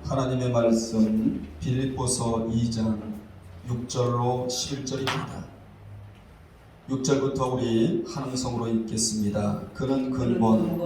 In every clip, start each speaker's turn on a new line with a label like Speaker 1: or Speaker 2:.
Speaker 1: 하나님의 말씀 빌립보서 2장 6절로 11절입니다. 6절부터 우리 한음성으로 읽겠습니다. 그는 근본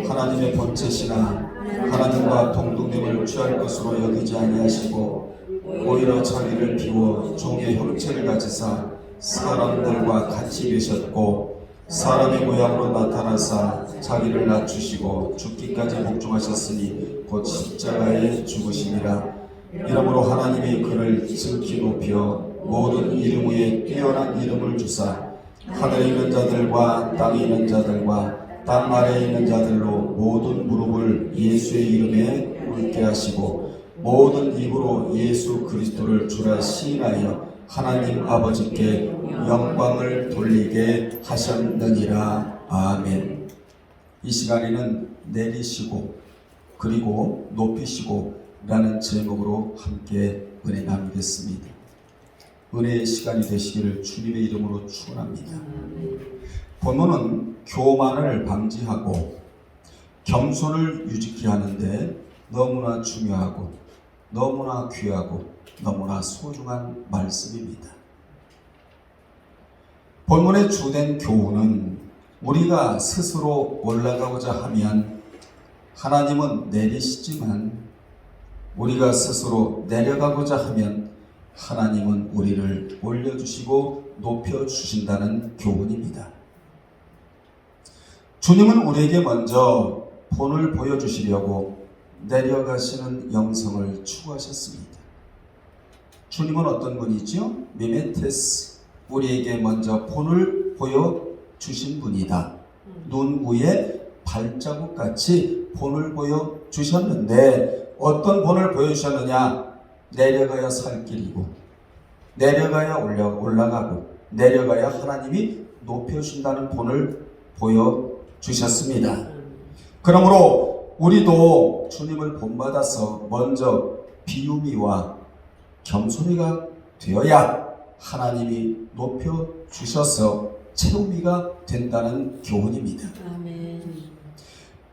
Speaker 1: 하나님의 본체시나 하나님과 동등됨을 취할 것으로 여기지 아니하시고 오히려 자기를 비워 종의 형체를 가지사 사람들과 같이 계셨고 사람의 모양으로 나타나사 자기를 낮추시고 죽기까지 복종하셨으니 곧 십자가에 죽으심이라. 이러므로 하나님이 그를 지극히 높여 모든 이름 위에 뛰어난 이름을 주사 하늘에 있는 자들과 땅에 있는 자들과 땅 아래에 있는 자들로 모든 무릎을 예수의 이름에 꿇게 하시고 모든 입으로 예수 그리스도를 주라 시인하여 하나님 아버지께 영광을 돌리게 하셨느니라. 아멘. 이 시간에는 내리시고 그리고 높이시고 라는 제목으로 함께 은혜 나누겠습니다. 은혜의 시간이 되시기를 주님의 이름으로 축원합니다. 본문은 교만을 방지하고 겸손을 유지케 하는데 너무나 중요하고 너무나 귀하고 너무나 소중한 말씀입니다. 본문의 주된 교훈은 우리가 스스로 올라가고자 하면 하나님은 내리시지만 우리가 스스로 내려가고자 하면 하나님은 우리를 올려주시고 높여주신다는 교훈입니다. 주님은 우리에게 먼저 본을 보여주시려고 내려가시는 영성을 추구하셨습니다. 주님은 어떤 분이죠? 미메테스, 우리에게 먼저 본을 보여주신 분이다. 눈 위에 발자국같이 본을 보여주셨는데 어떤 본을 보여주셨느냐? 내려가야 살 길이고 내려가야 올라가고 내려가야 하나님이 높여주신다는 본을 보여주셨습니다. 그러므로 우리도 주님을 본받아서 먼저 비우미와 겸손이가 되어야 하나님이 높여주셔서 채우미가 된다는 교훈입니다.
Speaker 2: 아멘.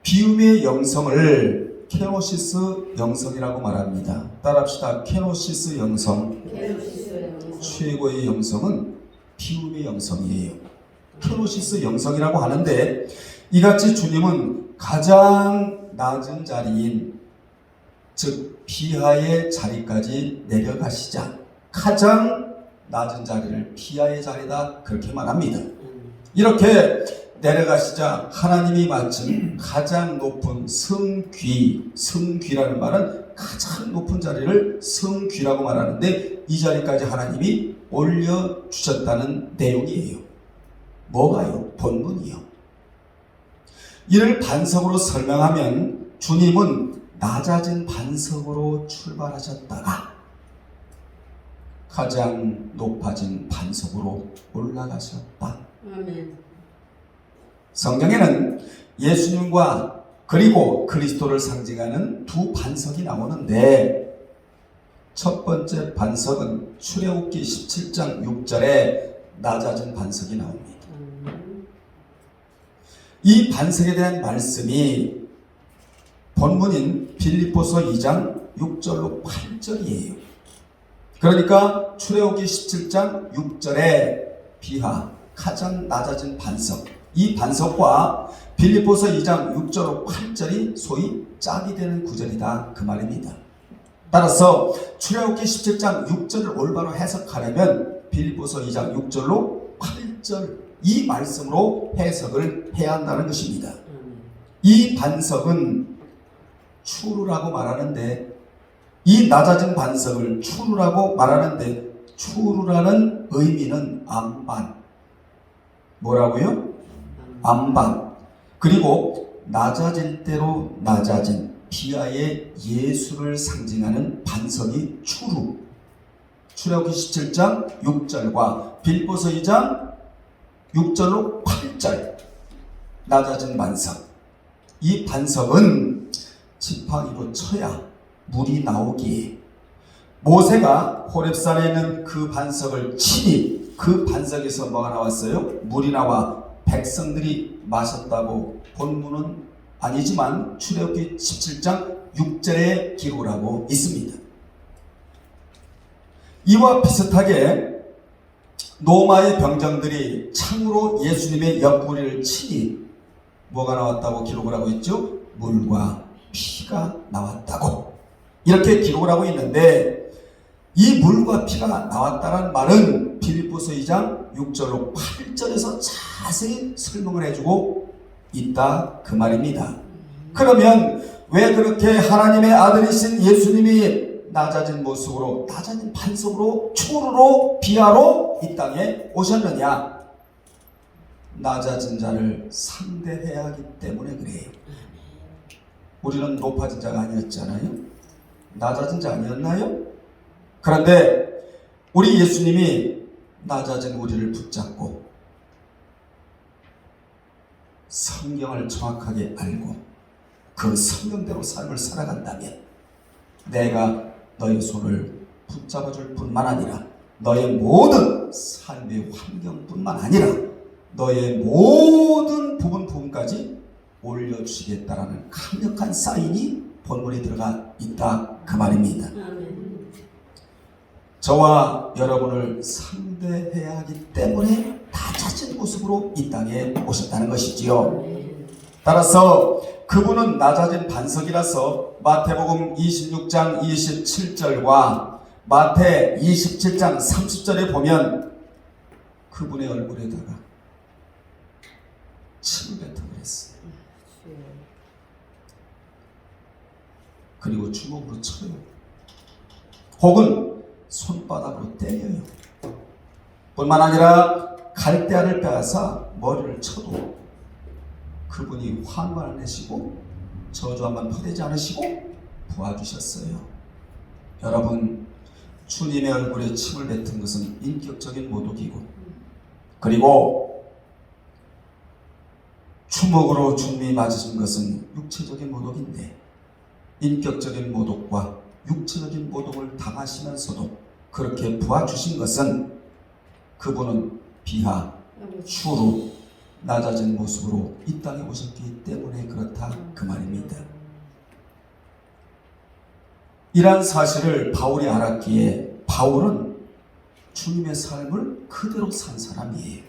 Speaker 1: 비우미의 영성을 케노시스 영성이라고 말합니다. 따라합시다. 케노시스 영성. 최고의 영성은 비우미의 영성이에요. 케노시스 영성이라고 하는데 이같이 주님은 가장 낮은 자리인 즉 비하의 자리까지 내려가시자 가장 낮은 자리를 비하의 자리다 그렇게 말합니다. 이렇게 내려가시자 하나님이 맡은 가장 높은 성귀라는 말은 가장 높은 자리를 성귀라고 말하는데 이 자리까지 하나님이 올려주셨다는 내용이에요. 뭐가요? 본문이요. 이를 반석으로 설명하면 주님은 낮아진 반석으로 출발하셨다가 가장 높아진 반석으로 올라가셨다.
Speaker 2: 아멘.
Speaker 1: 성경에는 예수님과 그리고 그리스도를 상징하는 두 반석이 나오는데 첫 번째 반석은 출애굽기 17장 6절에 낮아진 반석이 나옵니다. 이 반석에 대한 말씀이 본문인 빌립보서 2장 6절로 8절이에요. 그러니까 출애굽기 17장 6절에 비하 가장 낮아진 반석, 이 반석과 빌립보서 2장 6절로 8절이 소위 짝이 되는 구절이다 그 말입니다. 따라서 출애굽기 17장 6절을 올바로 해석하려면 빌립보서 2장 6절로 8절 이 말씀으로 해석을 해야 한다는 것입니다. 이 반석은 추루라고 말하는데 이 낮아진 반석을 추루라고 말하는데 추루라는 의미는 암반. 뭐라고요? 암반. 그리고 낮아질 대로 낮아진 비하의 예수를 상징하는 반석이 추루. 출애굽기 17장 6절과 빌립보서 2장 6절로 8절 낮아진 반석. 이 반석은 지팡이로 쳐야 물이 나오기에 모세가 호렙산에 있는 그 반석을 치니 그 반석에서 뭐가 나왔어요? 물이 나와 백성들이 마셨다고 본문은 아니지만 출애굽기 17장 6절에 기록을 하고 있습니다. 이와 비슷하게 로마의 병정들이 창으로 예수님의 옆구리를 치니 뭐가 나왔다고 기록을 하고 있죠? 물과 피가 나왔다고 이렇게 기록을 하고 있는데, 이 물과 피가 나왔다는 말은 빌립보서 2장 6절로 8절에서 자세히 설명을 해주고 있다 그 말입니다. 그러면 왜 그렇게 하나님의 아들이신 예수님이 낮아진 모습으로, 낮아진 반석으로, 추루로, 비하로 이 땅에 오셨느냐? 낮아진 자를 상대해야 하기 때문에 그래요. 우리는 높아진 자가 아니었잖아요. 낮아진 자 아니었나요? 그런데 우리 예수님이 낮아진 우리를 붙잡고 성경을 정확하게 알고 그 성경대로 삶을 살아간다면 내가 너의 손을 붙잡아 줄 뿐만 아니라 너의 모든 삶의 환경뿐만 아니라 너의 모든 부분까지 올려주시겠다라는 강력한 사인이 본문에 들어가 있다 그 말입니다. 저와 여러분을 상대해야 하기 때문에 낮아진 모습으로 이 땅에 오셨다는 것이지요. 따라서 그분은 낮아진 반석이라서 마태복음 26장 27절과 마태 27장 30절에 보면 그분의 얼굴에다가 침을 뱉어버렸어요. 그리고 주먹으로 쳐요. 혹은 손바닥으로 때려요. 뿐만 아니라 갈대알을 빼앗아 머리를 쳐도 그분이 화는 안 내시고 저주 한번 퍼대지 않으시고 도와주셨어요. 여러분, 주님의 얼굴에 침을 뱉은 것은 인격적인 모독이고, 그리고 주먹으로 주님이 맞으신 것은 육체적인 모독인데, 인격적인 모독과 육체적인 모독을 당하시면서도 그렇게 도와주신 것은 그분은 비하, 추루, 낮아진 모습으로 이 땅에 오셨기 때문에 그렇다 그 말입니다. 이러한 사실을 바울이 알았기에 바울은 주님의 삶을 그대로 산 사람이에요.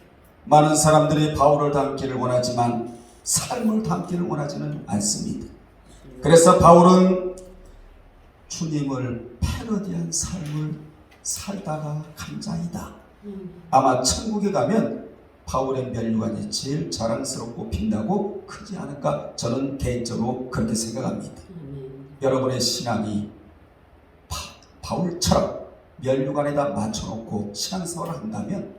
Speaker 1: 많은 사람들이 바울을 닮기를 원하지만 삶을 닮기를 원하지는 않습니다. 그래서 바울은 주님을 패러디한 삶을 살다가 간 자이다. 아마 천국에 가면 바울의 멸류관이 제일 자랑스럽고 빛나고 크지 않을까, 저는 개인적으로 그렇게 생각합니다. 여러분의 신앙이 바울처럼 멸류관에다 맞춰놓고 신앙생활을 한다면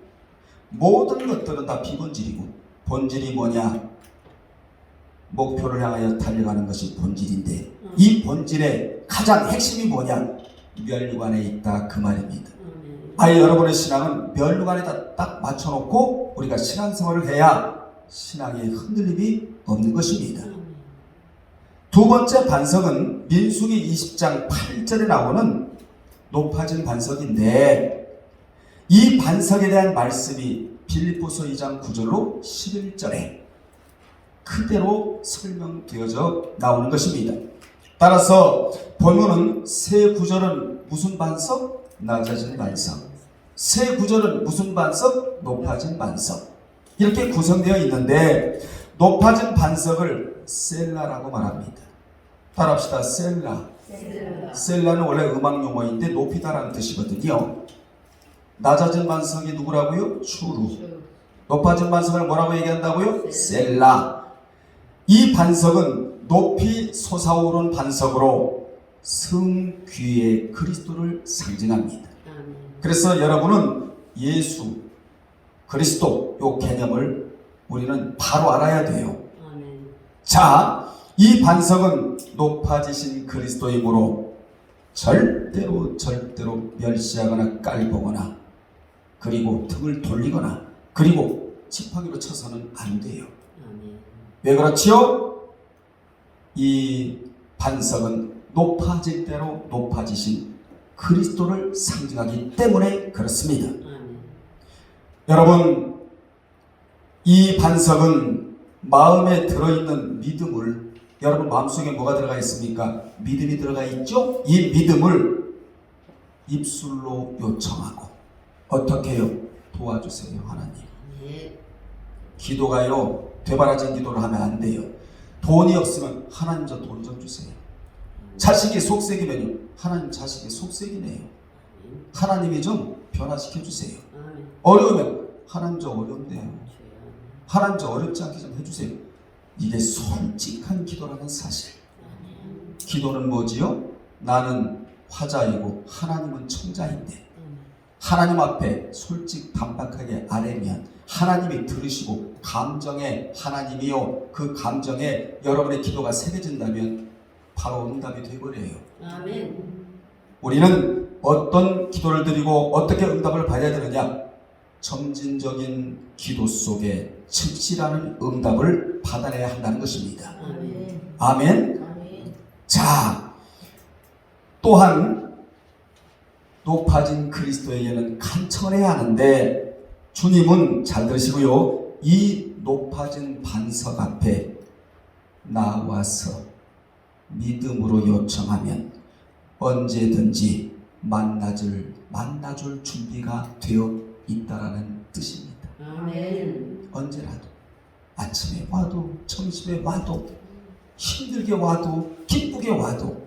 Speaker 1: 모든 것들은 다 비본질이고, 본질이 뭐냐? 목표를 향하여 달려가는 것이 본질인데 이 본질의 가장 핵심이 뭐냐? 멸류관에 있다 그 말입니다. 아예 여러분의 신앙은 멸류관에다 딱 맞춰놓고 우리가 신앙생활을 해야 신앙의 흔들림이 없는 것입니다. 두 번째 반석은 민수기 20장 8절에 나오는 높아진 반석인데, 이 반석에 대한 말씀이 빌립보서 2장 9절로 11절에 그대로 설명되어져 나오는 것입니다. 따라서 본문은 새 구절은 무슨 반석? 낮아진 반석. 새 구절은 무슨 반석? 높아진 반석. 이렇게 구성되어 있는데 높아진 반석을 셀라라고 말합니다. 따라합시다. 셀라. 셀라는 원래 음악 용어인데 높이다라는 뜻이거든요. 낮아진 반석이 누구라고요? 추루. 높아진 반석을 뭐라고 얘기한다고요? 셀라. 이 반석은 높이 솟아오른 반석으로 성귀의 그리스도를 상징합니다. 그래서 여러분은 예수, 그리스도 이 개념을 우리는 바로 알아야 돼요. 자, 이 반석은 높아지신 그리스도이므로 절대로 멸시하거나 깔보거나 그리고 등을 돌리거나 그리고 지팡이로 쳐서는 안 돼요. 왜 그렇지요? 이 반석은 높아질 대로 높아지신 그리스도를 상징하기 때문에 그렇습니다. 여러분, 이 반석은 마음에 들어있는 믿음을 여러분 마음속에 뭐가 들어가 있습니까? 믿음이 들어가 있죠? 이 믿음을 입술로 요청하고 어떻게 해요? 도와주세요 하나님. 기도가요 되바라진 기도를 하면 안 돼요. 돈이 없으면 하나님 저 돈 좀 주세요. 자식이 속색이면요 하나님 자식이 속색이네요. 하나님이 좀 변화시켜 주세요. 어려우면 하나님 저 어렵네요. 하나님 저 어렵지 않게 좀 해주세요. 이게 솔직한 기도라는 사실. 기도는 뭐지요? 나는 화자이고 하나님은 청자인데 하나님 앞에 솔직 담박하게 아뢰면 하나님이 들으시고 감정에 하나님이요 그 감정에 여러분의 기도가 새겨진다면 바로 응답이 되어버려요.
Speaker 2: 아멘.
Speaker 1: 우리는 어떤 기도를 드리고 어떻게 응답을 받아야 되느냐? 점진적인 기도 속에 즉시라는 응답을 받아내야 한다는 것입니다.
Speaker 2: 아멘.
Speaker 1: 아멘.
Speaker 2: 아멘.
Speaker 1: 자, 또한 높아진 그리스도에게는 간청을 해야 하는데 주님은 잘 들으시고요. 이 높아진 반석 앞에 나와서 믿음으로 요청하면 언제든지 만나줄 준비가 되어 있다라는 뜻입니다.
Speaker 2: 아멘.
Speaker 1: 언제라도 아침에 와도 점심에 와도 힘들게 와도 기쁘게 와도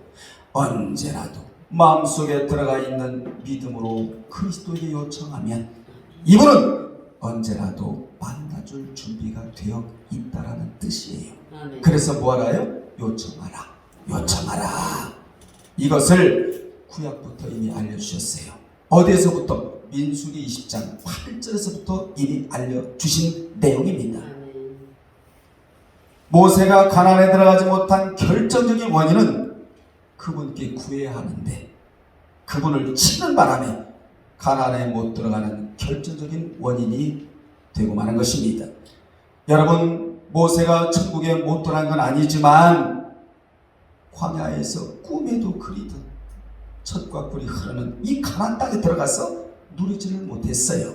Speaker 1: 언제라도 마음속에 들어가 있는 믿음으로 그리스도에게 요청하면 이분은 언제라도 만나줄 준비가 되어 있다라는 뜻이에요.
Speaker 2: 아멘.
Speaker 1: 그래서 뭐하라요? 요청하라. 요청하라. 이것을 구약부터 이미 알려주셨어요. 어디에서부터? 민수기 20장 8절에서부터 이미 알려주신 내용입니다.
Speaker 2: 아멘.
Speaker 1: 모세가 가나안에 들어가지 못한 결정적인 원인은 그분께 구해야 하는데 그분을 치는 바람에 가나안에 못 들어가는 결정적인 원인이 되고 마는 것입니다. 여러분 모세가 천국에 못 들어간 건 아니지만 광야에서 꿈에도 그리던 젖과 꿀이 흐르는 이 가나안 땅에 들어가서 누리지를 못했어요.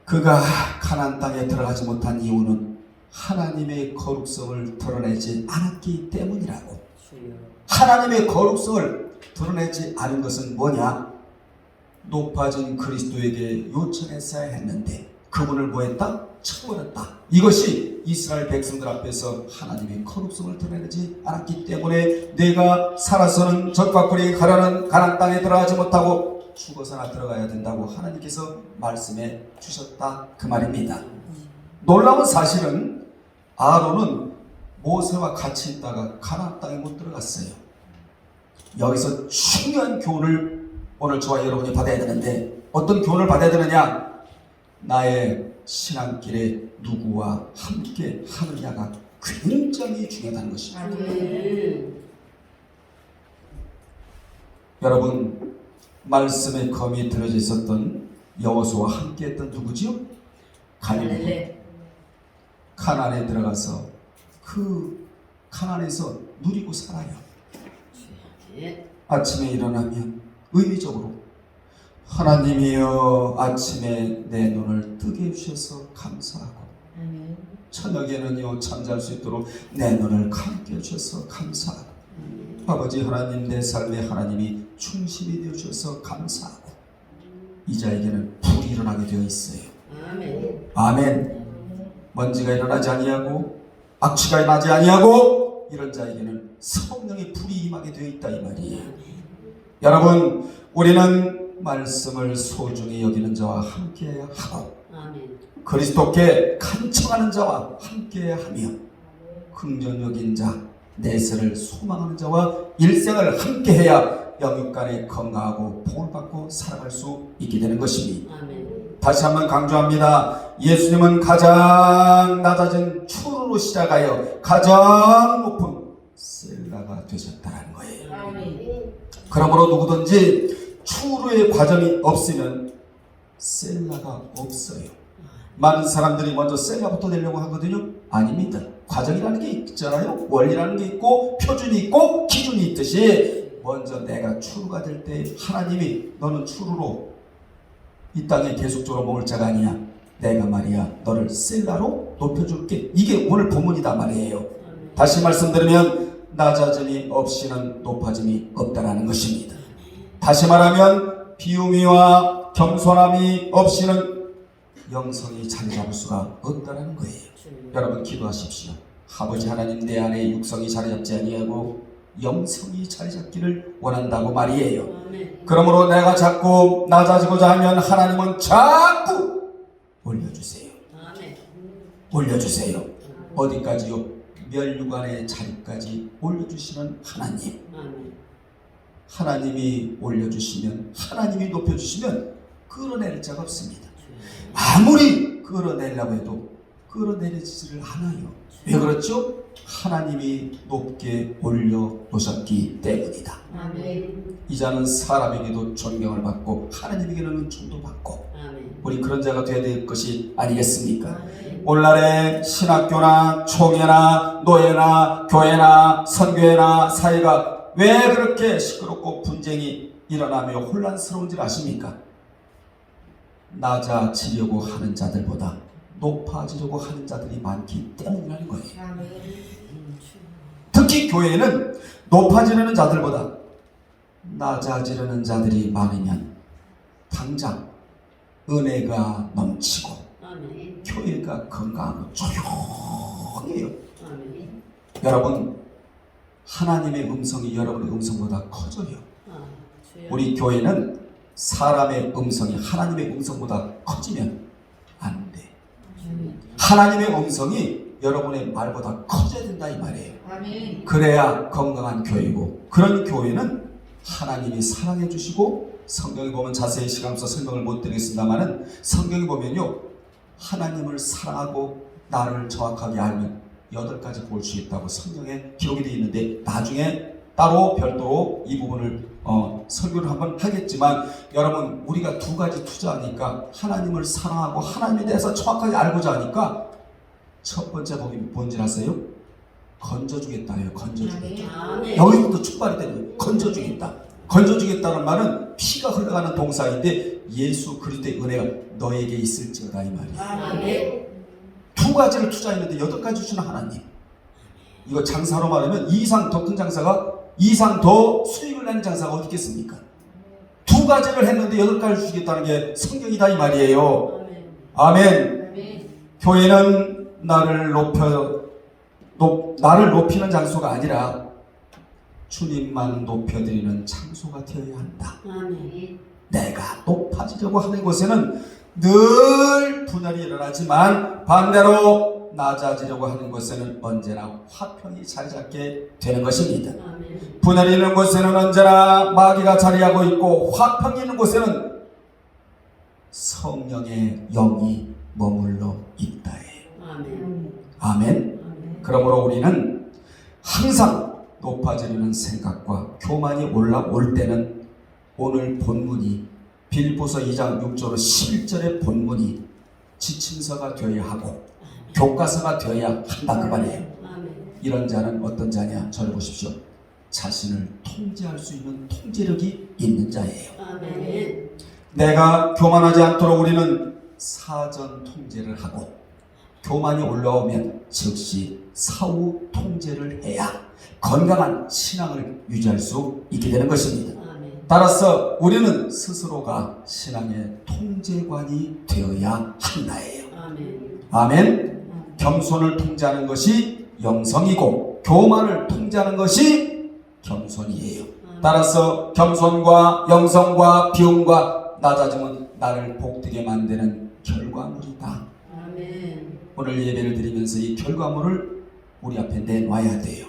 Speaker 1: 그가 가나안 땅에 들어가지 못한 이유는 하나님의 거룩성을 드러내지 않았기 때문이라고. 하나님의 거룩성을 드러내지 않은 것은 뭐냐? 높아진 그리스도에게 요청했어야 했는데 그분을 뭐했다? 쳐버렸다. 이것이 이스라엘 백성들 앞에서 하나님의 거룩성을 드러내지 않았기 때문에 내가 살아서는 젖과 꿀이 가라는 가나안 땅에 들어가지 못하고 죽어서나 들어가야 된다고 하나님께서 말씀해 주셨다 그 말입니다. 놀라운 사실은 아론은 모세와 같이 있다가 가나안 땅에 못 들어갔어요. 여기서 중요한 교훈을 오늘 저와 여러분이 받아야 되는데 어떤 교훈을 받아야 되느냐? 나의 신앙길에 누구와 함께 하느냐가 굉장히 중요하다는 것입니다. 여러분 말씀의 검이 들어져 있었던 여호수아와 함께 했던 누구지요? 갈렙. 가나안에 들어가서 그 가나안에서 누리고 살아요. 아침에 일어나면 의미적으로 하나님이여 아침에 내 눈을 뜨게 해주셔서 감사하고 저녁에는요 잠잘 수 있도록 내 눈을 감게 해주셔서 감사하고 아버지 하나님 내 삶에 하나님이 중심이 되어주셔서 감사하고 이 자에게는 불이 일어나게 되어 있어요.
Speaker 2: 아멘.
Speaker 1: 아멘. 먼지가 일어나지 아니하고 악취가 일어나지 아니하고 이런 자에게는 성령의 불이 임하게 되어 있다 이 말이에요. 여러분 우리는 말씀을 소중히 여기는 자와 함께해야 하고
Speaker 2: 아멘.
Speaker 1: 그리스도께 간청하는 자와 함께해야 하며 긍정 여긴 자 내세를 소망하는 자와 일생을 함께해야 영육간에 건강하고 복을 받고 살아갈 수 있게 되는 것입니다.
Speaker 2: 아멘.
Speaker 1: 다시 한번 강조합니다. 예수님은 가장 낮아진 추루로 시작하여 가장 높은 셀라가 되셨다는 거예요.
Speaker 2: 아멘.
Speaker 1: 그러므로 누구든지 추루의 과정이 없으면 셀라가 없어요. 많은 사람들이 먼저 셀라부터 되려고 하거든요. 아닙니다. 과정이라는 게 있잖아요. 원리라는 게 있고 표준이 있고 기준이 있듯이 먼저 내가 추루가 될 때 하나님이 너는 추루로 이 땅에 계속적으로 먹을 자가 아니야. 내가 말이야 너를 셀라로 높여줄게. 이게 오늘 본문이다 말이에요. 다시 말씀드리면 낮아짐이 없이는 높아짐이 없다라는 것입니다. 다시 말하면 비움이와 겸손함이 없이는 영성이 자리 잡을 수가 없다라는 거예요. 여러분 기도하십시오. 아버지 하나님, 내 안에 육성이 자리 잡지 아니하고 영성이 자리 잡기를 원한다고 말이에요. 그러므로 내가 자꾸 낮아지고자 하면 하나님은 자꾸 올려주세요. 올려주세요. 어디까지요? 멸류관의 자리까지 올려주시는 하나님. 하나님이 올려주시면, 하나님이 높여주시면 끌어낼 자가 없습니다. 아무리 끌어내려고 해도 끌어내리지를 않아요. 왜 그렇죠? 하나님이 높게 올려놓으셨기 때문이다. 이자는 사람에게도 존경을 받고 하나님에게는 은총도 받고 우리 그런 자가 되어야 될 것이 아니겠습니까? 오늘날의 신학교나 총회나 노예나 교회나 선교회나 사회가 왜 그렇게 시끄럽고 분쟁이 일어나며 혼란스러운지 아십니까? 낮아지려고 하는 자들보다 높아지려고 하는 자들이 많기 때문이라는 거예요. 특히 교회에는 높아지려는 자들보다 낮아지려는 자들이 많으면 당장 은혜가 넘치고 교회가 건강하고 조용해요. 여러분, 하나님의 음성이 여러분의 음성보다 커져요. 우리 교회는 사람의 음성이 하나님의 음성보다 커지면 안 돼. 하나님의 음성이 여러분의 말보다 커져야 된다 이 말이에요. 그래야 건강한 교회고, 그런 교회는 하나님이 사랑해 주시고, 성경에 보면 자세히 시간 없어 설명을 못 드리겠습니다만은 성경에 보면요, 하나님을 사랑하고 나를 정확하게 알면 8가지 볼 수 있다고 성경에 기록이 되어 있는데, 나중에 따로 별도로 이 부분을 설교를 한번 하겠지만, 여러분 우리가 2가지 투자하니까 하나님을 사랑하고 하나님에 대해서 정확하게 알고자 하니까 첫 번째 복이 뭔지 아세요? 건져주겠다예요. 건져주겠다. 여기부터 출발이 되는 거예요. 건져주겠다. 건져주겠다는 말은 피가 흘러가는 동사인데 예수 그리스도의 은혜가 너에게 있을지어다 이 말이에요. 2가지를 투자했는데 8가지 주시는 하나님. 이거 장사로 말하면 이상 더 큰 장사가, 이상 더 수익을 내는 장사가 어디 있겠습니까? 2가지를 했는데 8가지 주시겠다는 게 성경이다 이 말이에요. 아멘. 교회는 나를 높이는 장소가 아니라 주님만 높여드리는 장소가 되어야 한다. 내가 높아지려고 하는 곳에는 늘 분열이 일어나지만 반대로 낮아지려고 하는 곳에는 언제나 화평이 자리 잡게 되는 것입니다. 분열이 있는 곳에는 언제나 마귀가 자리하고 있고, 화평이 있는 곳에는 성령의 영이 머물러 있다예요. 아멘. 그러므로 우리는 항상 높아지려는 생각과 교만이 올라올 때는 오늘 본문이 빌보서 2장 6절 11절의 본문이 지침서가 되어야 하고 교과서가 되어야 한다 그 말이에요. 이런 자는 어떤 자냐? 저를 보십시오. 자신을 통제할 수 있는 통제력이 있는 자예요. 내가 교만하지 않도록 우리는 사전 통제를 하고, 교만이 올라오면 즉시 사후 통제를 해야 건강한 신앙을 유지할 수 있게 되는 것입니다. 따라서 우리는 스스로가 신앙의 통제관이 되어야 한다예요. 아멘. 겸손을 통제하는 것이 영성이고 교만을 통제하는 것이 겸손이에요. 따라서 겸손과 영성과 비움과 낮아짐은 나를 복되게 만드는 결과물이다. 오늘 예배를 드리면서 이 결과물을 우리 앞에 내놔야 돼요.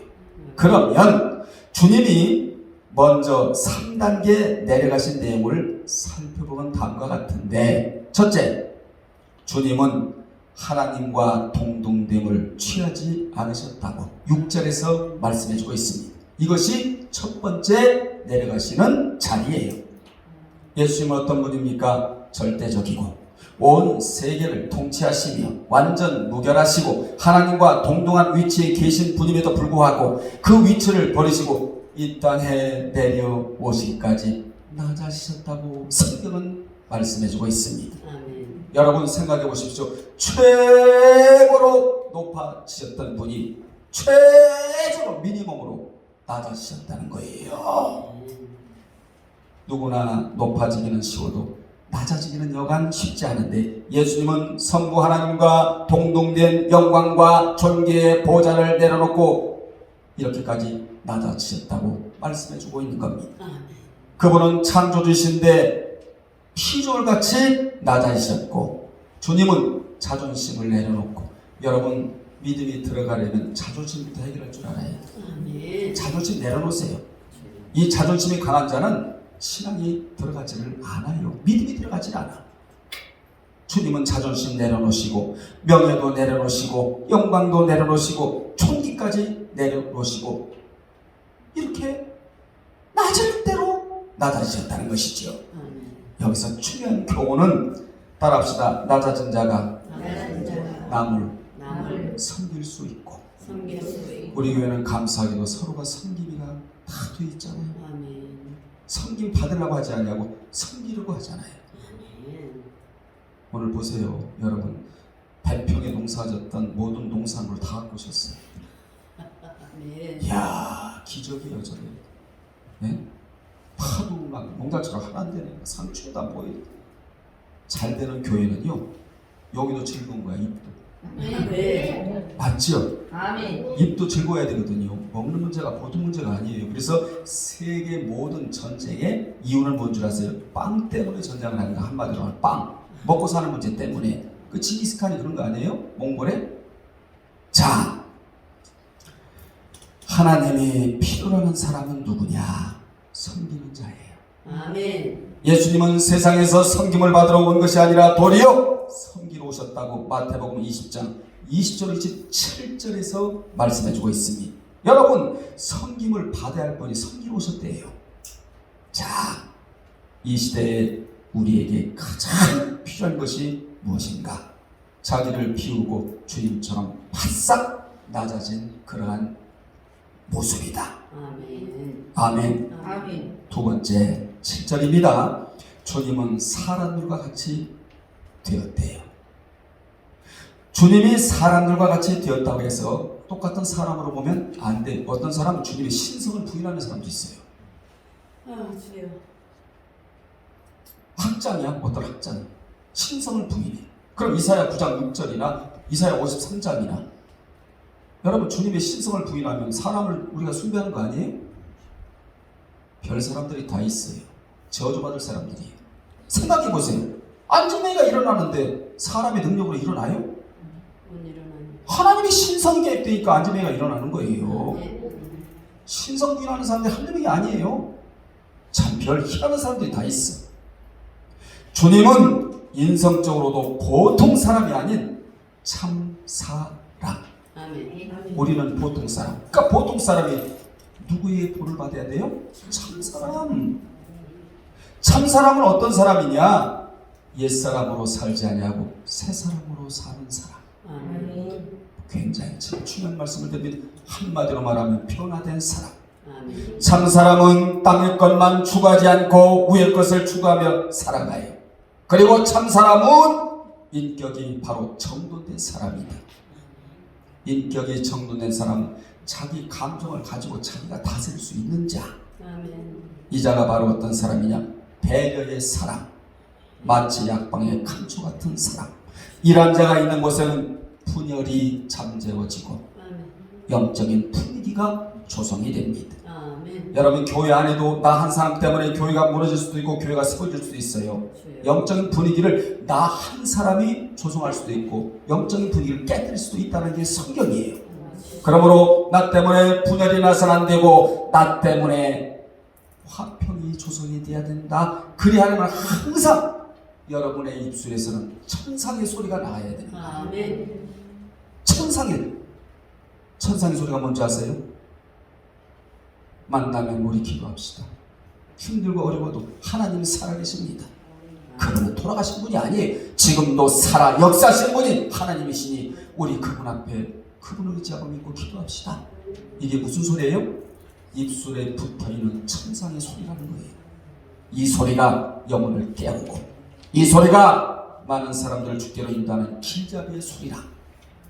Speaker 1: 그러면 주님이 먼저 3단계 내려가신 내용을 살펴보면 다음과 같은데, 첫째, 주님은 하나님과 동등됨을 취하지 않으셨다고 6절에서 말씀해주고 있습니다. 이것이 첫 번째 내려가시는 자리예요. 예수님은 어떤 분입니까? 절대적이고 온 세계를 통치하시며 완전 무결하시고 하나님과 동등한 위치에 계신 분임에도 불구하고 그 위치를 버리시고 이 땅에 내려오시기까지 낮아지셨다고 성경은 말씀해주고 있습니다.
Speaker 2: 아멘.
Speaker 1: 여러분 생각해 보십시오. 최고로 높아지셨던 분이 최저로 미니멈으로 낮아지셨다는 거예요. 누구나 높아지기는 쉬워도 낮아지기는 여간 쉽지 않은데 예수님은 성부 하나님과 동등된 영광과 존귀의 보좌를 내려놓고 이렇게까지 낮아지셨다고 말씀해주고 있는 겁니다.
Speaker 2: 아멘.
Speaker 1: 그분은 창조주신데 피조물같이 낮아지셨고 주님은 자존심을 내려놓고 여러분 믿음이 들어가려면 자존심부터 해결할 줄 알아야 돼요.
Speaker 2: 아멘.
Speaker 1: 자존심 내려놓으세요. 이 자존심이 강한 자는 신앙이 들어가지를 않아요. 믿음이 들어가질 않아. 주님은 자존심 내려놓으시고 명예도 내려놓으시고 영광도 내려놓으시고 총기까지 내려놓으시고 이렇게 낮을 대로 낮아지셨다는 것이죠.
Speaker 2: 아멘.
Speaker 1: 여기서 중요한 교훈은 따라합시다. 낮아진 자가
Speaker 2: 낮아진 자가
Speaker 1: 남을
Speaker 2: 남을
Speaker 1: 섬길 수 있고
Speaker 2: 섬길 수 있고.
Speaker 1: 우리 교회는 감사하게도 서로가 섬김이가 다 돼 있잖아요.
Speaker 2: 아멘.
Speaker 1: 섬김 받으려고 하지 않냐고 섬기려고 하잖아요.
Speaker 2: 아멘.
Speaker 1: 오늘 보세요. 여러분 100평의 농사 졌던 모든 농산물 다 갖고 오셨어요.
Speaker 2: 아멘.
Speaker 1: 이야 기적이에요 저게. 네? 파도 막 농작처럼 하나 안 되네. 상추다 뭐. 잘 되는 교회는요 여기도 즐거운 거야. 입도
Speaker 2: 아멘.
Speaker 1: 맞죠?
Speaker 2: 아멘.
Speaker 1: 입도 즐거워야 되거든요. 먹는 문제가 보통 문제가 아니에요. 그래서 세계 모든 전쟁의 이유는 뭔 줄 아세요? 빵 때문에 전쟁을 하는 거. 한마디로 하면 빵. 먹고 사는 문제 때문에. 그 징기스칸이 그런 거 아니에요? 몽골에? 자, 하나님이 필요로 하는 사람은 누구냐? 섬기는 자예요.
Speaker 2: 아멘.
Speaker 1: 예수님은 세상에서 섬김을 받으러 온 것이 아니라 도리어 섬기러 오셨다고 마태복음 20장 20절 27절에서 말씀해주고 있습니다. 여러분 섬김을 받아야 할 분이 섬기러 오셨대요. 자, 이 시대에 우리에게 가장 필요한 것이 무엇인가? 자기를 비우고 주님처럼 바싹 낮아진 그러한 모습이다.
Speaker 2: 아멘.
Speaker 1: 아멘.
Speaker 2: 아멘.
Speaker 1: 두 번째 7절입니다. 주님은 사람들과 같이 되었대요. 주님이 사람들과 같이 되었다고 해서 똑같은 사람으로 보면 안 돼. 어떤 사람은 주님의 신성을 부인하는 사람도 있어요.
Speaker 2: 아, 주여.
Speaker 1: 학장이야. 어떤 학장 신성을 부인해. 그럼 이사야 9장 6절이나 이사야 53장이나 여러분 주님의 신성을 부인하면 사람을 우리가 숭배하는 거 아니에요? 별 사람들이 다 있어요. 저주받을 사람들이에요. 생각해보세요. 안전매가 일어나는데 사람의 능력으로 일어나요?
Speaker 2: 못 일어나는.
Speaker 1: 하나님의 신성 계획되니까 안전매가 일어나는 거예요.
Speaker 2: 아멘.
Speaker 1: 신성 부인하는 사람들이 한두 명이 아니에요. 참 별 희한한 사람들이 다 있어. 주님은 인성적으로도 보통 사람이 아닌 참 사람.
Speaker 2: 아멘.
Speaker 1: 우리는 보통 사람. 그러니까 보통 사람이 누구의 본을 받아야 돼요? 참 사람. 참 사람은 어떤 사람이냐? 옛사람으로 살지 아니하고 새사람으로 사는 사람.
Speaker 2: 아멘.
Speaker 1: 굉장히 참 중요한 말씀을 드립니다. 한마디로 말하면 변화된 사람.
Speaker 2: 아멘.
Speaker 1: 참 사람은 땅의 것만 추구하지 않고 위의 것을 추구하며 살아가요. 그리고 참 사람은 인격이 바로 정돈된 사람이다. 인격이 정돈된 사람은 자기 감정을 가지고 자기가 다스릴 수 있는 자.
Speaker 2: 아멘.
Speaker 1: 이 자가 바로 어떤 사람이냐? 배려의 사람. 마치 약방의 칸초 같은 사람. 이런 자가 있는 곳에는 분열이 잠재워지고
Speaker 2: 아멘.
Speaker 1: 영적인 분위기가 조성이 됩니다.
Speaker 2: 아멘.
Speaker 1: 여러분 교회 안에도 나 한 사람 때문에 교회가 무너질 수도 있고 교회가 세워질 수도 있어요.
Speaker 2: 주여.
Speaker 1: 영적인 분위기를 나 한 사람이 조성할 수도 있고 영적인 분위기를 깨뜨릴 수도 있다는 게 성경이에요. 그러므로 나 때문에 분열이 나서는 안 되고 나 때문에 화평이 조성이 돼야 된다. 그리하려면 항상 여러분의 입술에서는 천상의 소리가 나와야 됩니다.
Speaker 2: 아멘.
Speaker 1: 천상의 소리가 뭔지 아세요? 만나면 우리 기도합시다. 힘들고 어려워도 하나님은 살아계십니다. 그분은 돌아가신 분이 아니에요. 지금도 살아 역사하신 분이 하나님이시니 우리 그분 앞에 그분을 의지하고 믿고 기도합시다. 이게 무슨 소리예요? 입술에 붙어있는 천상의 소리라는 거예요. 이 소리가 영혼을 깨우고 이 소리가 많은 사람들을 주께로 인도하는 길잡이의 소리라.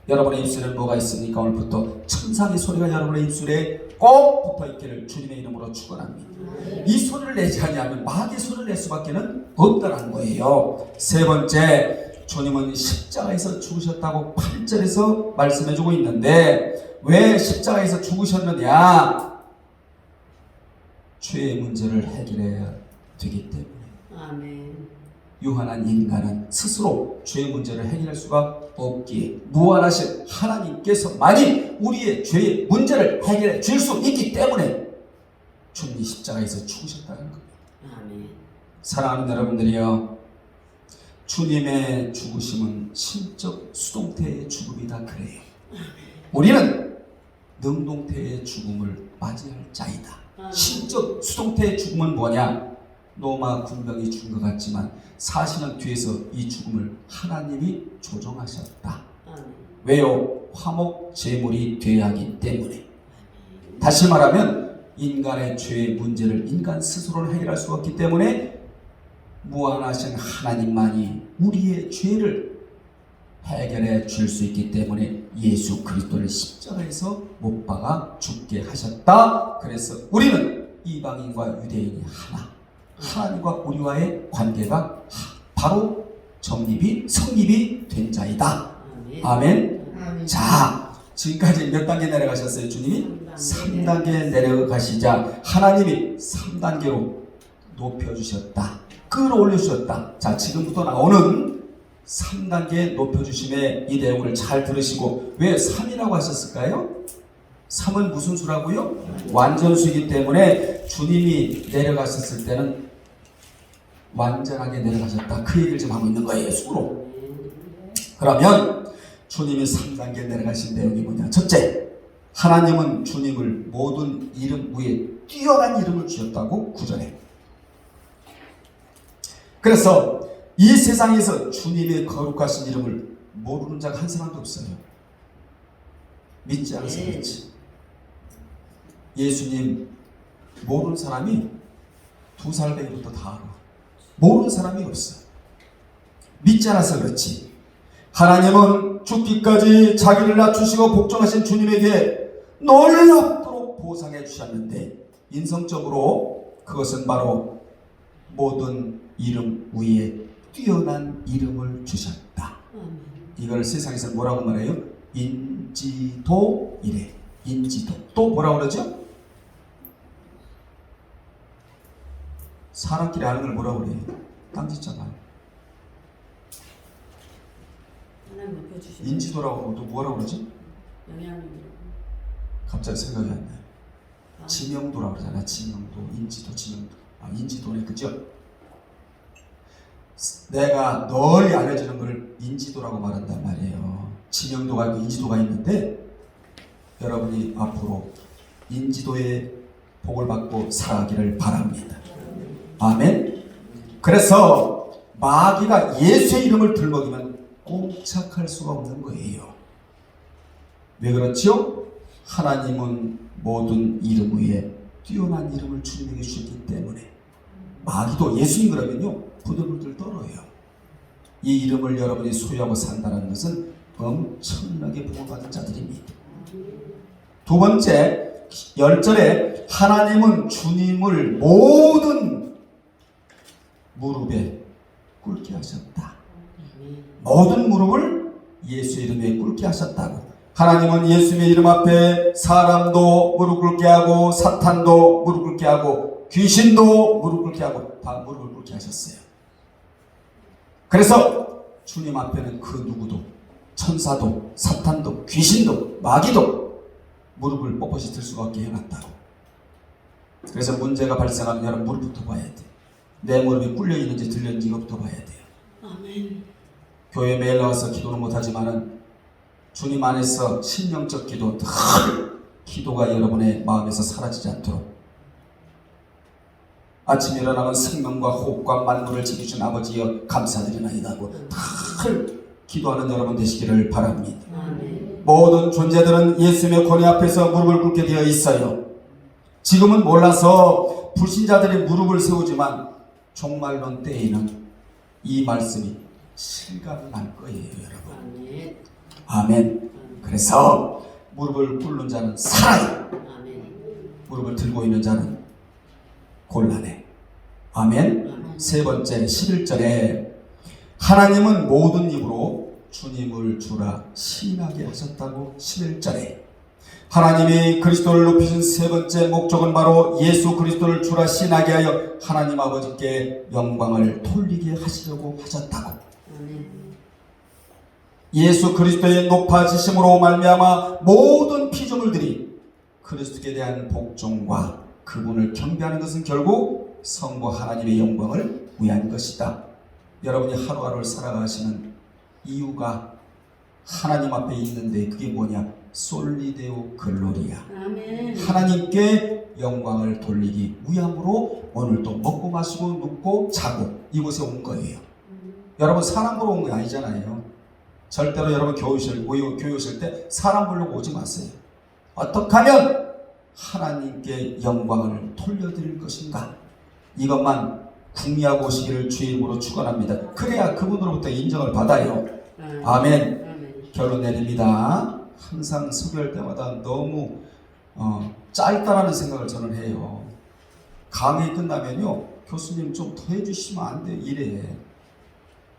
Speaker 1: 여러분의 입술에 뭐가 있습니까? 오늘부터 천상의 소리가 여러분의 입술에 꼭 붙어있기를 주님의 이름으로 축원합니다. 이 소리를 내지 아니하면 마귀의 소리를 낼 수밖에 없다는 거예요. 세 번째, 주님은 십자가에서 죽으셨다고 8절에서 말씀해주고 있는데 왜 십자가에서 죽으셨느냐? 죄의 문제를 해결해야 되기 때문에.
Speaker 2: 아멘.
Speaker 1: 유한한 인간은 스스로 죄의 문제를 해결할 수가 없기에 무한하신 하나님께서만이 우리의 죄의 문제를 해결해 줄 수 있기 때문에 주님이 십자가에서 죽으셨다는 겁니다.
Speaker 2: 아멘.
Speaker 1: 사랑하는 여러분들이요, 주님의 죽으심은 신적 수동태의 죽음이다 그래요. 우리는 능동태의 죽음을 맞이할 자이다. 신적 수동태의 죽음은 뭐냐? 로마 군병이 죽은 것 같지만 사실은 뒤에서 이 죽음을 하나님이 조정하셨다. 왜요? 화목 제물이 되어야 하기 때문에. 다시 말하면 인간의 죄의 문제를 인간 스스로는 해결할 수가 없기 때문에 무한하신 하나님만이 우리의 죄를 해결해 줄 수 있기 때문에 예수 그리스도를 십자가에서 못 박아 죽게 하셨다. 그래서 우리는 이방인과 유대인이 하나, 하나님과 우리와의 관계가 바로 성립이 된 자이다. 아멘.
Speaker 2: 아멘.
Speaker 1: 자, 지금까지 몇 단계 내려가셨어요? 주님이 3단계 내려가시자 하나님이 3단계로 높여주셨다. 끌어올려주셨다. 자, 지금부터 나오는 3단계 높여주심의 이 내용을 잘 들으시고, 왜 3이라고 하셨을까요? 3은 무슨 수라고요? 완전수이기 때문에 주님이 내려가셨을 때는 완전하게 내려가셨다. 그 얘기를 좀 하고 있는 거예요, 수로. 그러면 주님이 3단계 내려가신 내용이 뭐냐? 첫째, 하나님은 주님을 모든 이름 위에 뛰어난 이름을 주셨다고 9절에. 그래서 이 세상에서 주님의 거룩하신 이름을 모르는 자가 한 사람도 없어요. 믿지 않아서 그렇지. 예수님 모르는 사람이 2살배기부터 다 알아. 모르는 사람이 없어. 믿지 않아서 그렇지. 하나님은 죽기까지 자기를 낮추시고 복종하신 주님에게 놀랍도록 보상해 주셨는데, 인성적으로 그것은 바로 모든 이름 위에 뛰어난 이름을 주셨다. 이걸 세상에서 뭐라고 말해요? 인지도 이래. 인지도. 또 뭐라고 그러죠? 사람끼리 아는 걸 뭐라고 그래요? 딴짓잖아요.
Speaker 2: 하나님 높여주시고.
Speaker 1: 인지도라고 또 뭐라고 그러지?
Speaker 2: 영향력.
Speaker 1: 갑자기 생각이 안 나요. 지명도라고 그러잖아. 지명도, 인지도, 지명도. 인지도네, 그죠? 내가 널리 알려지는 걸 인지도라고 말한단 말이에요. 지명도가 있고 인지도가 있는데, 여러분이 앞으로 인지도의 복을 받고 살아가기를 바랍니다. 아멘. 그래서 마귀가 예수의 이름을 들먹이면 꼼짝할 수가 없는 거예요. 왜 그렇지요? 하나님은 모든 이름 위에 뛰어난 이름을 주님에게 주셨기 때문에. 마귀도 예수님 그러면요 부들부들 떨어요. 이 이름을 여러분이 소유하고 산다는 것은 엄청나게 복을 받은 자들입니다. 두 번째, 10절에 하나님은 주님을 모든 무릎에 꿇게 하셨다. 모든 무릎을 예수 이름에 꿇게 하셨다고. 하나님은 예수의 이름 앞에 사람도 무릎 꿇게 하고 사탄도 무릎 꿇게 하고 귀신도 무릎 꿇게 하고 다 무릎을 꿇게 하셨어요. 그래서 주님 앞에는 그 누구도, 천사도 사탄도 귀신도 마귀도 무릎을 뻣뻣이 들 수가 없게 해놨다고. 그래서 문제가 발생하면 여러분 무릎부터 봐야 돼. 내 무릎이 꿇려 있는지 들려 있는지 이것부터 봐야 돼요.
Speaker 2: 아멘.
Speaker 1: 교회 매일 나와서 기도는 못하지만은 주님 안에서 신령적 기도, 늘 기도가 여러분의 마음에서 사라지지 않도록 아침에 일어나면 생명과 호흡과 만물을 지키신 아버지여 감사드리나이다 하고 늘 기도하는 여러분 되시기를 바랍니다.
Speaker 2: 아멘.
Speaker 1: 모든 존재들은 예수님의 권위 앞에서 무릎을 꿇게 되어 있어요. 지금은 몰라서 불신자들이 무릎을 세우지만 종말론 때에는 이 말씀이 실감이 날 거예요, 여러분.
Speaker 2: 아멘.
Speaker 1: 아멘. 그래서 무릎을 꿇는 자는 살아요.
Speaker 2: 아멘.
Speaker 1: 무릎을 들고 있는 자는 곤란해. 아멘. 세 번째 11절에 하나님은 모든 입으로 주님을 주라 시인하게 하셨다고 11절에 하나님이 그리스도를 높이신 세 번째 목적은 바로 예수 그리스도를 주라 시인하게 하여 하나님 아버지께 영광을 돌리게 하시려고 하셨다고.
Speaker 2: 아멘.
Speaker 1: 예수 그리스도의 높아지심으로 말미암아 모든 피조물들이 그리스도에 대한 복종과 그분을 경배하는 것은 결국 성부 하나님의 영광을 위한 것이다. 여러분이 하루하루를 살아가시는 이유가 하나님 앞에 있는데 그게 뭐냐? 솔리데오 글로리아.
Speaker 2: 아멘.
Speaker 1: 하나님께 영광을 돌리기 위함으로 오늘도 먹고 마시고 눕고 자고 이곳에 온 거예요. 여러분 사람 보러 온 게 아니잖아요. 절대로 여러분 교회 오실 때 사람 보려고 오지 마세요. 어떻게 하면 하나님께 영광을 돌려드릴 것인가? 이것만 궁리하고 오시기를 주의 이름으로 축원합니다. 그래야 그분으로부터 인정을 받아요. 아멘.
Speaker 2: 아멘.
Speaker 1: 결론 내립니다. 항상 설교할 때마다 너무 짧다라는 생각을 저는 해요. 강의 끝나면요, 교수님 좀 더 해주시면 안 돼 이래.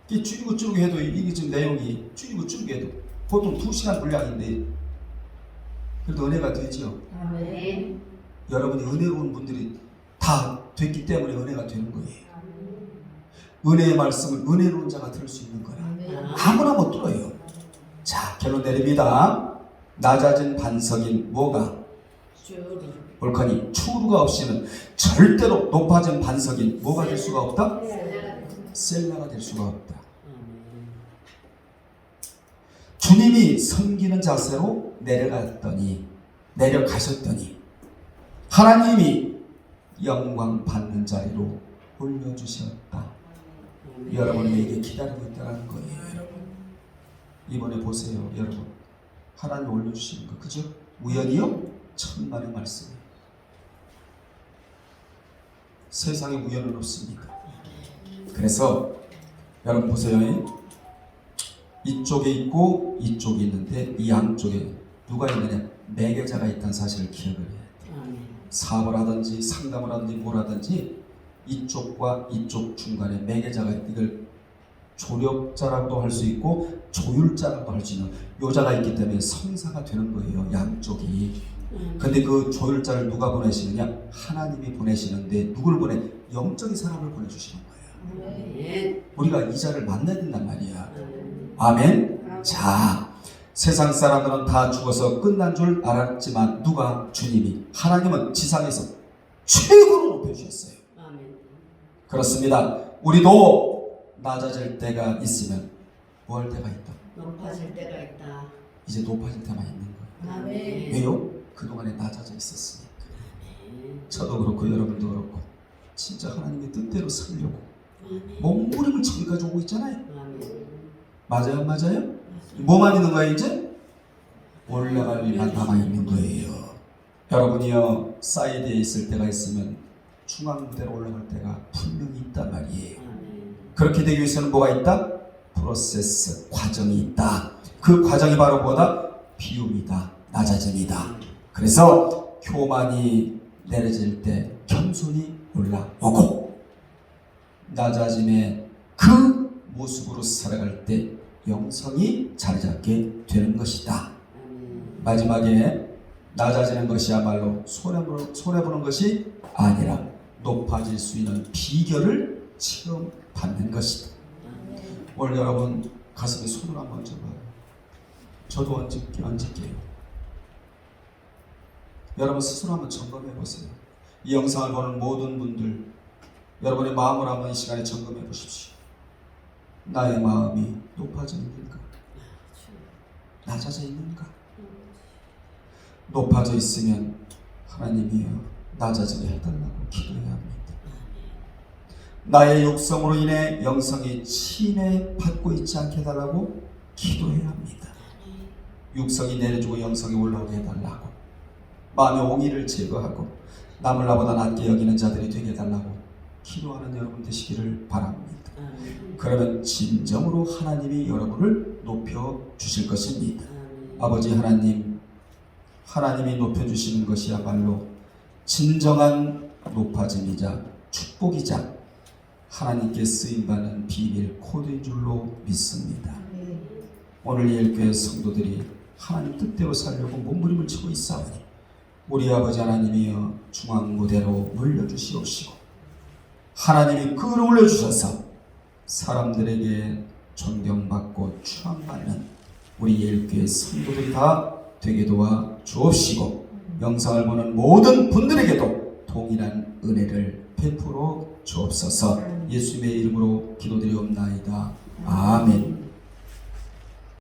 Speaker 1: 이게 줄이고 해도 이게 지금 내용이 줄이고 해도 보통 2시간 분량인데 그래도 은혜가 되죠.
Speaker 2: 아멘.
Speaker 1: 여러분이 은혜로운 분들이 다 됐기 때문에 은혜가 되는 거예요. 은혜의 말씀을 은혜로운 자가 들을 수 있는 거야. 아무나 못 들어요. 자, 결론 내립니다. 낮아진 반석인 뭐가? 옳거니 추루가 없이는 절대로 높아진 반석인 뭐가 될 수가 없다? 셀라가 될 수가 없다. 주님이 섬기는 자세로 내려가셨더니 하나님이 영광 받는 자리로 올려주셨다. 여러분에게 기다리고 있다는 거예요. 여러분 이번에 보세요. 여러분 하나님 올려주시는 거 그죠? 우연이요? 천만의 말씀이에요. 세상에 우연은 없습니다. 그래서 여러분 보세요. 이쪽에 있고 이쪽에 있는데 이 양쪽에 누가 있느냐? 매개자가 있다는 사실을 기억을 해야 돼요. 사업을 하든지 상담을 하든지 뭘 하든지 이쪽과 이쪽 중간에 매개자가 이걸 조력자라고도 할 수 있고 조율자라고 할 수 있는 요자가 있기 때문에 성사가 되는 거예요. 양쪽이. 근데 그 조율자를 누가 보내시느냐? 하나님이 보내시는데 누굴 보내? 영적인 사람을 보내주시는 거예요. 우리가 이 자를 만나야 된단 말이야. 아멘. 자, 세상 사람들은 다 죽어서 끝난 줄 알았지만 누가? 주님이. 하나님은 지상에서 최고로 높여주셨어요. 그렇습니다. 우리도 낮아질 때가 있으면 뭐 할 때가 있다?
Speaker 2: 높아질 때가 있다.
Speaker 1: 이제 높아질 때만 있는 거예요.
Speaker 2: 아멘.
Speaker 1: 왜요? 그동안에 낮아져 있었으니까. 저도 그렇고 여러분도 그렇고 진짜 하나님의 뜻대로 살려고 몸부림을 지금까지 오고 있잖아요. 맞아요? 맞아요? 뭐만 있는 거예요 이제? 올라갈 일만 남아있는 거예요. 여러분이요 사이드에 있을 때가 있으면 중앙 무대로 올라갈 때가 분명히 있단 말이에요. 그렇게 되기 위해서는 뭐가 있다? 프로세스, 과정이 있다. 그 과정이 바로 뭐다? 비움이다. 낮아짐이다. 그래서 교만이 내려질 때 겸손히 올라오고 낮아짐의 그 모습으로 살아갈 때 영성이 자리 잡게 되는 것이다. 마지막에 낮아지는 것이야말로 손해보는 것이 아니라 높아질 수 있는 비결을 체험받는 것이다. 오늘 여러분 가슴에 손을 한번 얹어봐요. 저도 얹을게요. 여러분 스스로 한번 점검해 보세요. 이 영상을 보는 모든 분들 여러분의 마음을 한번 이 시간에 점검해 보십시오. 나의 마음이 높아져 있는가? 낮아져 있는가? 높아져 있으면 하나님이여 낮아지게 해달라고 기도해야 합니다. 나의 육성으로 인해 영성이 침해받고 있지 않게 해달라고 기도해야 합니다. 육성이 내려주고 영성이 올라오게 해달라고 마음의 옹의를 제거하고 남을 나보다 낮게 여기는 자들이 되게 해달라고 기도하는 여러분 되시기를 바랍니다.
Speaker 2: 아멘.
Speaker 1: 그러면 진정으로 하나님이 여러분을 높여 주실 것입니다.
Speaker 2: 아멘.
Speaker 1: 아버지 하나님, 하나님이 높여주시는 것이야말로 진정한 높아짐이자 축복이자 하나님께 쓰임받는 비밀 코드인 줄로 믿습니다. 오늘 예일교회 성도들이 하나님 뜻대로 살려고 몸부림을 치고 있사오니 우리 아버지 하나님이여 중앙무대로 물려주시옵시고 하나님이 끌어올려 주셔서 사람들에게 존경받고 추앙받는 우리 예일교회 성도들이 다 되게 도와 주옵시고 영상을 보는 모든 분들에게도 동일한 은혜를 베풀어 주옵소서. 예수님의 이름으로 기도드리옵나이다. 아멘.